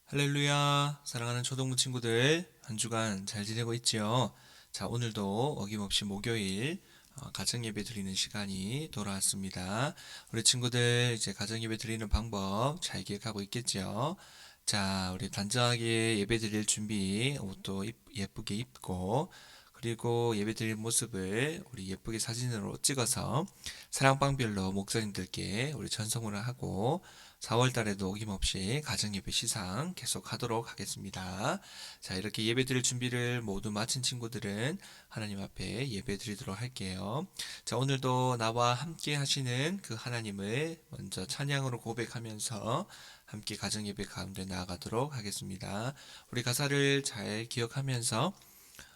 할렐루야, 사랑하는 초등부 친구들, 한 주간 잘 지내고 있지요? 자, 오늘도 어김없이 목요일 가정예배 드리는 시간이 돌아왔습니다. 우리 친구들 이제 가정예배 드리는 방법 잘 기억하고 있겠지요? 자, 우리 단정하게 예배 드릴 준비, 옷도 예쁘게 입고, 그리고 예배 드릴 모습을 우리 예쁘게 사진으로 찍어서 사랑방별로 목사님들께 우리 전송을 하고 4월 달에도 어김없이 가정예배 시상 계속 하도록 하겠습니다. 자, 이렇게 예배 드릴 준비를 모두 마친 친구들은 하나님 앞에 예배 드리도록 할게요. 자, 오늘도 나와 함께 하시는 그 하나님을 먼저 찬양으로 고백하면서 함께 가정예배 가운데 나아가도록 하겠습니다. 우리 가사를 잘 기억하면서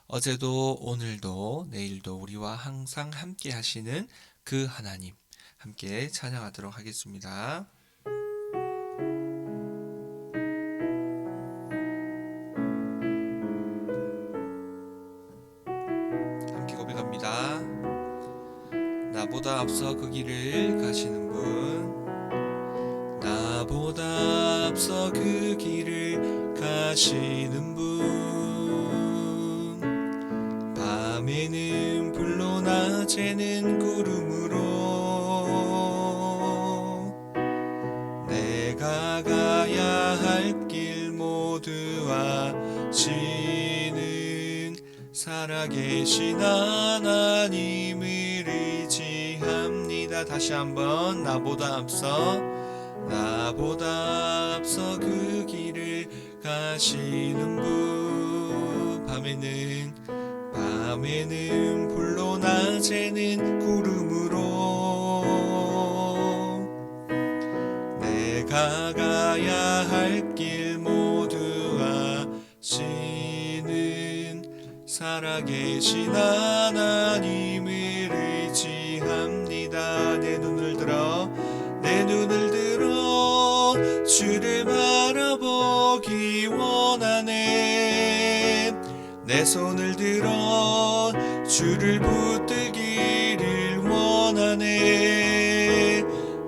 어제도 오늘도 내일도 우리와 항상 함께 하시는 그 하나님 함께 찬양하도록 하겠습니다. 함께 고백합니다. 나보다 앞서 그 길을 가시는 분, 나보다 앞서 그 길을 가시는 분, 밤에는 불로 낮에는 구름으로 내가 가야 할 길 모두 아시는 살아계신 하나님을 의지합니다. 다시 한번 나보다 앞서 그 길을 가시는 분, 밤에는 불로 낮에는 구름으로 내가 가야 할 길 모두 아시는 살아계신 하나님을 의지합니다. 내 눈을 들어 주를 바라보기 원하네. 내 손을 들어 주를 붙들기를 원하네.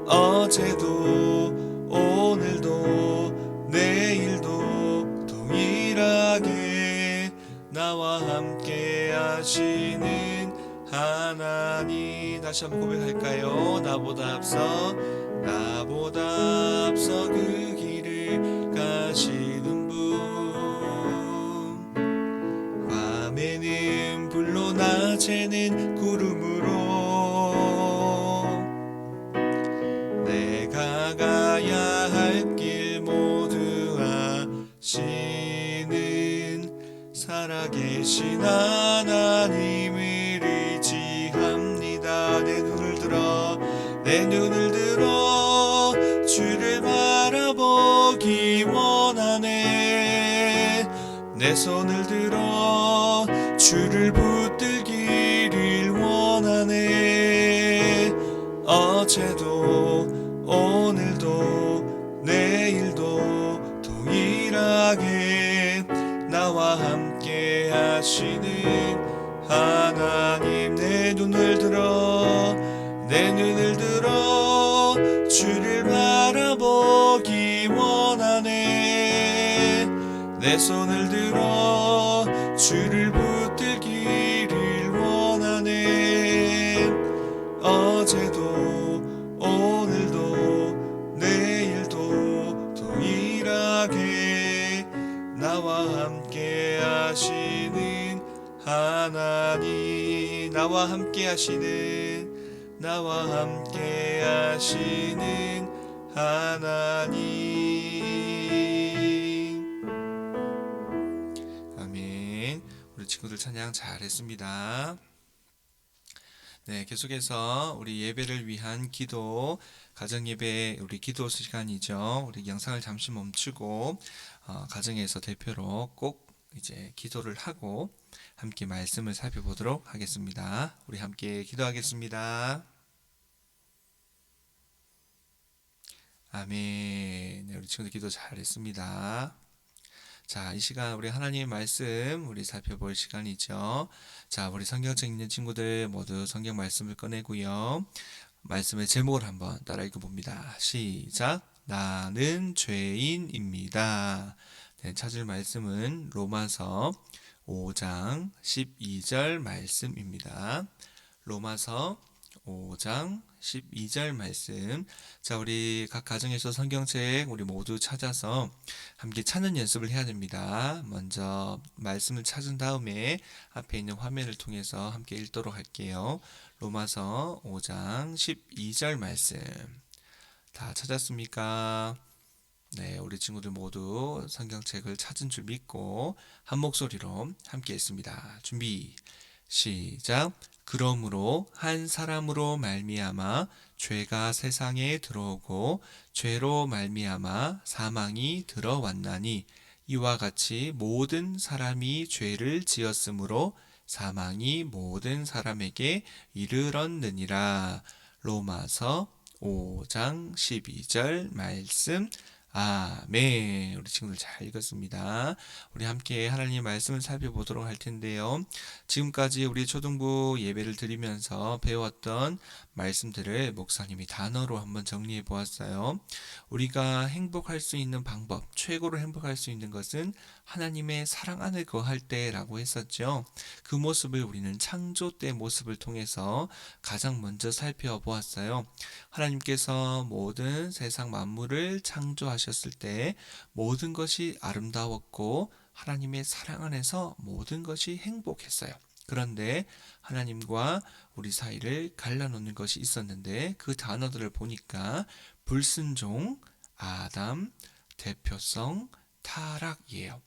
어제도 오늘도 내일도 동일하게 나와 함께 하시는 하나님. 다시 한번 고백할까요? 나보다 앞서 그 길을 가시는 분, 밤에는 불로 낮에는 구름으로 내가 가야 할 길 모두 아시는 살아계신 하나님을 의지합니다. 내 눈을 들어 주를 바라보기 원하네. 내 손을 들어 주를 붙들기를 원하네. 어제도 오늘도 내일도 동일하게 나와 함께 하시는 하나님. 내 눈을 들어 주를 바라보기 원하네. 내 손을 들어 주를 붙들기를 원하네. 어제도 오늘도 내일도 동일하게 나와 함께 하시는 하나님. 나와 함께 하시는 하나님. 아멘. 우리 친구들 찬양 잘했습니다. 네, 계속해서 우리 예배를 위한 기도, 가정예배 우리 기도 시간이죠. 우리 영상을 잠시 멈추고 가정에서 대표로 꼭 이제 기도를 하고 함께 말씀을 살펴보도록 하겠습니다. 우리 함께 기도하겠습니다. 아멘. 네, 우리 친구들 기도 잘했습니다. 자, 이 시간 우리 하나님의 말씀 우리 살펴볼 시간이죠. 자, 우리 성경책 있는 친구들 모두 성경 말씀을 꺼내고요. 말씀의 제목을 한번 따라 읽어봅니다. 시작. 나는 죄인입니다. 네, 찾을 말씀은 로마서 5장 12절 말씀입니다. 로마서 5장 12절 말씀. 자, 우리 각 가정에서 성경책 우리 모두 찾아서 함께 찾는 연습을 해야 됩니다. 먼저 말씀을 찾은 다음에 앞에 있는 화면을 통해서 함께 읽도록 할게요. 로마서 5장 12절 말씀. 다 찾았습니까? 네, 우리 친구들 모두 성경책을 찾은 줄 믿고 한 목소리로 함께 읽습니다. 준비, 시작. 그러므로 한 사람으로 말미암아 죄가 세상에 들어오고 죄로 말미암아 사망이 들어왔나니 이와 같이 모든 사람이 죄를 지었으므로 사망이 모든 사람에게 이르렀느니라. 로마서 5장 12절 말씀. 아멘. 우리 친구들 잘 읽었습니다. 우리 함께 하나님의 말씀을 살펴보도록 할 텐데요. 지금까지 우리 초등부 예배를 드리면서 배웠던 말씀들을 목사님이 단어로 한번 정리해 보았어요. 우리가 행복할 수 있는 방법, 최고로 행복할 수 있는 것은 하나님의 사랑 안에 거할 때라고 했었죠. 그 모습을 우리는 창조 때 모습을 통해서 가장 먼저 살펴보았어요. 하나님께서 모든 세상 만물을 창조하셨을 때 모든 것이 아름다웠고 하나님의 사랑 안에서 모든 것이 행복했어요. 그런데 하나님과 우리 사이를 갈라놓는 것이 있었는데 그 단어들을 보니까 불순종, 아담, 대표성, 타락이에요.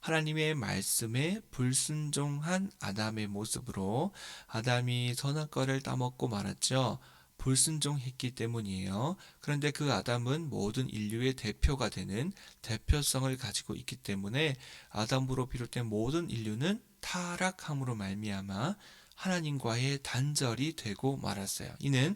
하나님의 말씀에 불순종한 아담의 모습으로 아담이 선악과를 따먹고 말았죠. 불순종했기 때문이에요. 그런데 그 아담은 모든 인류의 대표가 되는 대표성을 가지고 있기 때문에 아담으로 비롯된 모든 인류는 타락함으로 말미암아 하나님과의 단절이 되고 말았어요. 이는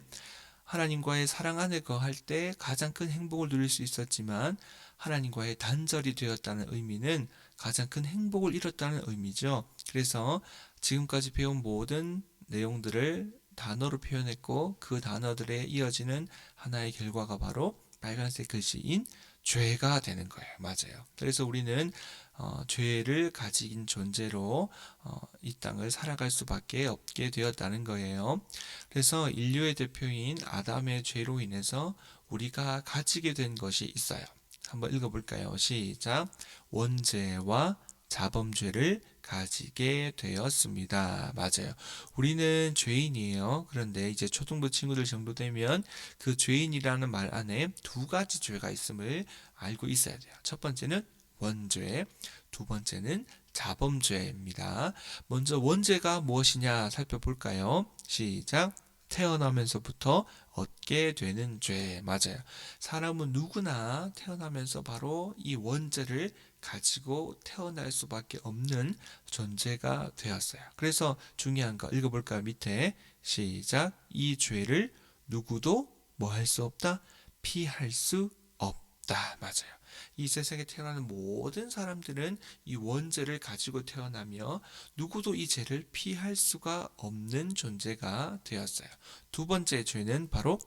하나님과의 사랑 안에 거할 때 가장 큰 행복을 누릴 수 있었지만 하나님과의 단절이 되었다는 의미는 가장 큰 행복을 잃었다는 의미죠. 그래서 지금까지 배운 모든 내용들을 단어로 표현했고 그 단어들에 이어지는 하나의 결과가 바로 빨간색 글씨인 죄가 되는 거예요. 맞아요. 그래서 우리는 죄를 가진 존재로 이 땅을 살아갈 수밖에 없게 되었다는 거예요. 그래서 인류의 대표인 아담의 죄로 인해서 우리가 가지게 된 것이 있어요. 한번 읽어볼까요? 시작. 원죄와 자범죄를 가지게 되었습니다. 맞아요. 우리는 죄인이에요. 그런데 이제 초등부 친구들 정도 되면 그 죄인이라는 말 안에 두 가지 죄가 있음을 알고 있어야 돼요. 첫 번째는 원죄, 두 번째는 자범죄입니다. 먼저 원죄가 무엇이냐 살펴볼까요? 시작. 태어나면서부터 얻게 되는 죄. 맞아요. 사람은 누구나 태어나면서 바로 이 원죄를 가지고 태어날 수밖에 없는 존재가 되었어요. 그래서 중요한 거 읽어볼까요? 밑에 시작. 이 죄를 누구도 뭐 할 수 없다? 피할 수 없다. 맞아요. 이 세상에 태어나는 모든 사람들은 이 원죄를 가지고 태어나며 누구도 이 죄를 피할 수가 없는 존재가 되었어요. 두 번째 죄는 바로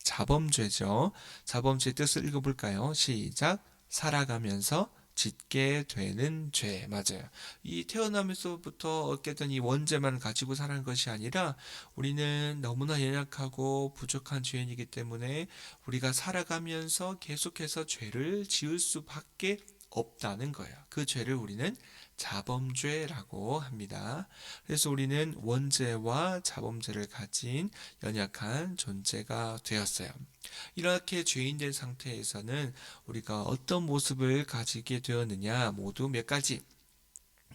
자범죄죠. 자범죄의 뜻을 읽어볼까요? 시작. 살아가면서 짓게 되는 죄. 맞아요. 이 태어나면서부터 얻게 된 이 원죄만 가지고 사는 것이 아니라 우리는 너무나 연약하고 부족한 죄인이기 때문에 우리가 살아가면서 계속해서 죄를 지을 수밖에 없다는 거예요. 그 죄를 우리는 자범죄라고 합니다. 그래서 우리는 원죄와 자범죄를 가진 연약한 존재가 되었어요. 이렇게 죄인된 상태에서는 우리가 어떤 모습을 가지게 되었느냐 모두 몇 가지?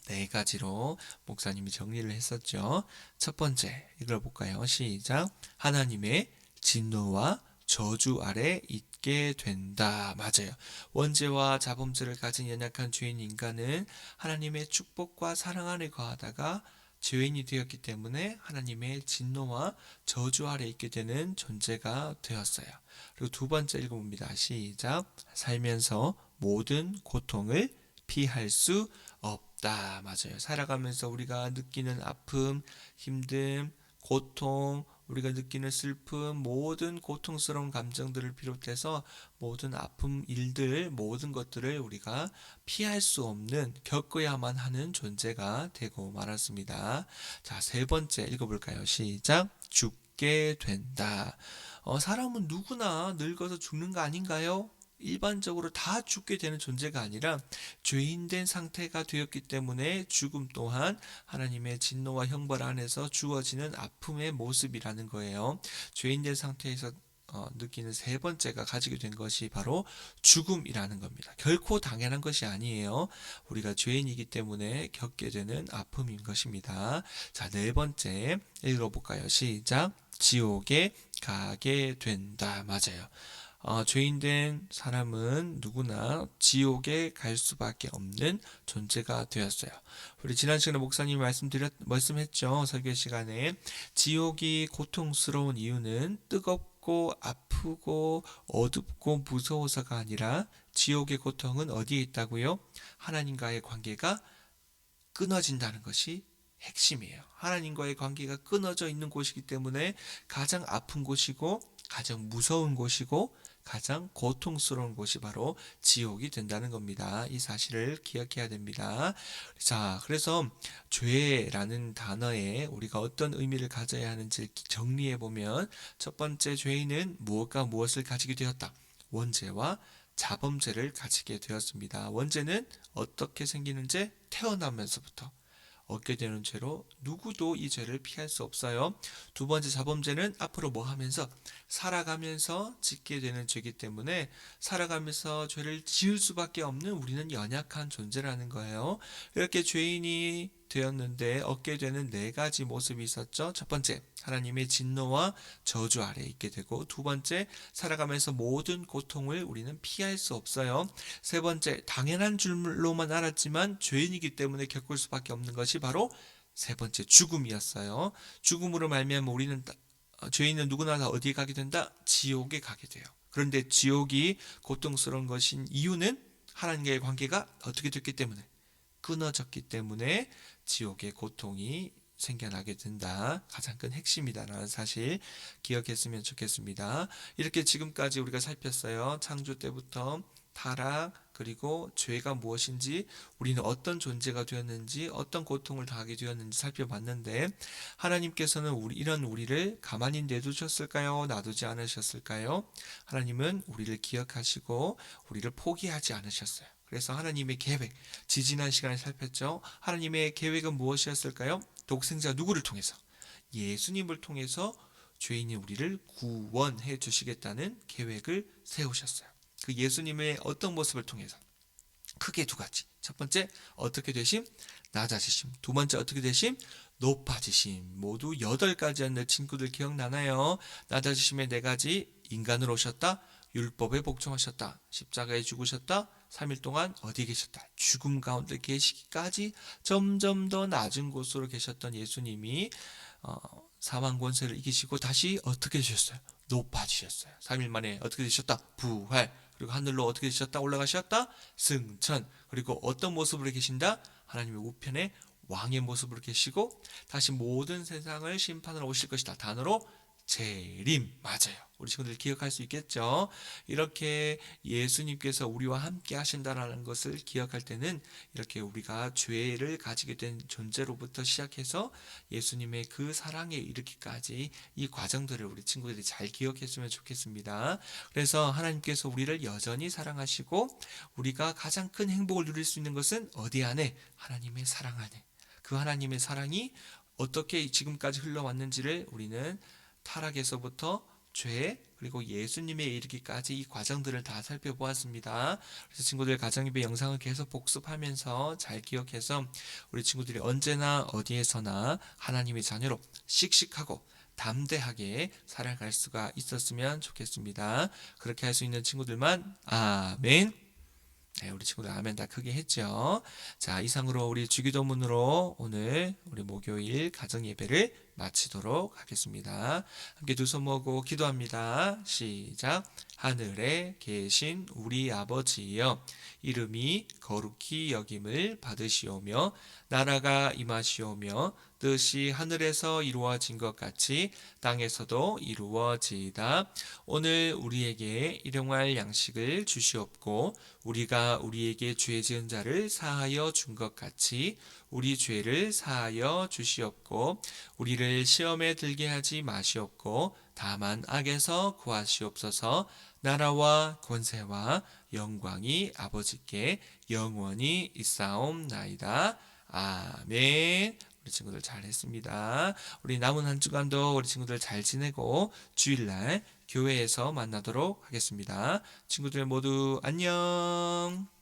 네 가지로 목사님이 정리를 했었죠. 첫 번째 읽어볼까요? 시작. 하나님의 진노와 저주 아래 있게 된다. 맞아요. 원죄와 자범죄를 가진 연약한 죄인 인간은 하나님의 축복과 사랑 안에 거하다가 죄인이 되었기 때문에 하나님의 진노와 저주 아래 있게 되는 존재가 되었어요. 그리고 두 번째 읽어봅니다. 시작. 살면서 모든 고통을 피할 수 없다. 맞아요. 살아가면서 우리가 느끼는 아픔, 힘듦, 고통, 우리가 느끼는 슬픔, 모든 고통스러운 감정들을 비롯해서 모든 아픔, 일들, 모든 것들을 우리가 피할 수 없는 겪어야만 하는 존재가 되고 말았습니다. 자, 세 번째 읽어볼까요? 시작. 죽게 된다. 사람은 누구나 늙어서 죽는 거 아닌가요? 일반적으로 다 죽게 되는 존재가 아니라 죄인된 상태가 되었기 때문에 죽음 또한 하나님의 진노와 형벌 안에서 주어지는 아픔의 모습이라는 거예요. 죄인된 상태에서 느끼는 세 번째가 가지게 된 것이 바로 죽음이라는 겁니다. 결코 당연한 것이 아니에요. 우리가 죄인이기 때문에 겪게 되는 아픔인 것입니다. 자, 네 번째 읽어볼까요? 시작. 지옥에 가게 된다. 맞아요. 죄인된 사람은 누구나 지옥에 갈 수밖에 없는 존재가 되었어요. 우리 지난 시간에 목사님이 말씀했죠. 설교 시간에 지옥이 고통스러운 이유는 뜨겁고 아프고 어둡고 무서워서가 아니라 지옥의 고통은 어디에 있다고요? 하나님과의 관계가 끊어진다는 것이 핵심이에요. 하나님과의 관계가 끊어져 있는 곳이기 때문에 가장 아픈 곳이고 가장 무서운 곳이고 가장 고통스러운 곳이 바로 지옥이 된다는 겁니다. 이 사실을 기억해야 됩니다. 자, 그래서 죄라는 단어에 우리가 어떤 의미를 가져야 하는지 정리해 보면 첫 번째 죄인은 무엇과 무엇을 가지게 되었다. 원죄와 자범죄를 가지게 되었습니다. 원죄는 어떻게 생기는지 태어나면서부터 얻게 되는 죄로 누구도 이 죄를 피할 수 없어요. 두 번째 자범죄는 앞으로 뭐 하면서 살아가면서 짓게 되는 죄이기 때문에 살아가면서 죄를 지을 수밖에 없는 우리는 연약한 존재라는 거예요. 이렇게 죄인이 되었는데 얻게 되는 네 가지 모습이 있었죠. 첫 번째, 하나님의 진노와 저주 아래에 있게 되고, 두 번째, 살아가면서 모든 고통을 우리는 피할 수 없어요. 세 번째, 당연한 줄로만 알았지만 죄인이기 때문에 겪을 수밖에 없는 것이 바로 세 번째 죽음이었어요. 죽음으로 말미암아 우리는 죄인은 누구나 다 어디에 가게 된다? 지옥에 가게 돼요. 그런데 지옥이 고통스러운 것인 이유는 하나님과의 관계가 어떻게 됐기 때문에, 끊어졌기 때문에 지옥의 고통이 생겨나게 된다. 가장 큰 핵심이다라는 사실 기억했으면 좋겠습니다. 이렇게 지금까지 우리가 살폈어요. 창조 때부터 타락, 그리고 죄가 무엇인지, 우리는 어떤 존재가 되었는지, 어떤 고통을 당하게 되었는지 살펴봤는데, 하나님께서는 이런 우리를 가만히 내두셨을까요? 놔두지 않으셨을까요? 하나님은 우리를 기억하시고 우리를 포기하지 않으셨어요. 그래서 하나님의 계획, 지지난 시간에 살폈죠. 하나님의 계획은 무엇이었을까요? 독생자 누구를 통해서? 예수님을 통해서 죄인인 우리를 구원해 주시겠다는 계획을 세우셨어요. 그 예수님의 어떤 모습을 통해서? 크게 두 가지. 첫 번째, 어떻게 되심? 낮아지심. 두 번째, 어떻게 되심? 높아지심. 모두 8가지였는데 친구들 기억나나요? 낮아지심의 4가지. 인간으로 오셨다. 율법에 복종하셨다. 십자가에 죽으셨다. 3일 동안 어디 계셨다. 죽음 가운데 계시기까지 점점 더 낮은 곳으로 계셨던 예수님이 사망 권세를 이기시고 다시 어떻게 되셨어요? 높아지셨어요. 3일 만에 어떻게 되셨다? 부활. 그리고 하늘로 어떻게 되셨다? 올라가셨다? 승천. 그리고 어떤 모습으로 계신다? 하나님의 우편에 왕의 모습으로 계시고 다시 모든 세상을 심판하러 오실 것이다. 단어로 재림. 맞아요. 우리 친구들 기억할 수 있겠죠? 이렇게 예수님께서 우리와 함께 하신다라는 것을 기억할 때는 이렇게 우리가 죄를 가지게 된 존재로부터 시작해서 예수님의 그 사랑에 이르기까지 이 과정들을 우리 친구들이 잘 기억했으면 좋겠습니다. 그래서 하나님께서 우리를 여전히 사랑하시고 우리가 가장 큰 행복을 누릴 수 있는 것은 어디 안에? 하나님의 사랑 안에. 그 하나님의 사랑이 어떻게 지금까지 흘러왔는지를 우리는 타락에서부터 죄, 그리고 예수님에 이르기까지 이 과정들을 다 살펴보았습니다. 그래서 친구들 가정예배 영상을 계속 복습하면서 잘 기억해서 우리 친구들이 언제나 어디에서나 하나님의 자녀로 씩씩하고 담대하게 살아갈 수가 있었으면 좋겠습니다. 그렇게 할 수 있는 친구들만 아멘. 네, 우리 친구들 아멘 다 크게 했죠. 자, 이상으로 우리 주기도문으로 오늘 우리 목요일 가정예배를 마치도록 하겠습니다. 함께 두 손 모으고 기도합니다. 시작. 하늘에 계신 우리 아버지여, 이름이 거룩히 여김을 받으시오며 나라가 임하시오며 뜻이 하늘에서 이루어진 것 같이 땅에서도 이루어지이다. 오늘 우리에게 일용할 양식을 주시옵고 우리가 우리에게 죄 지은 자를 사하여 준 것 같이 우리 죄를 사하여 주시옵고 우리를 시험에 들게 하지 마시옵고 다만 악에서 구하시옵소서. 나라와 권세와 영광이 아버지께 영원히 있사옵나이다. 아멘. 우리 친구들 잘했습니다. 우리 남은 한 주간도 우리 친구들 잘 지내고 주일날 교회에서 만나도록 하겠습니다. 친구들 모두 안녕.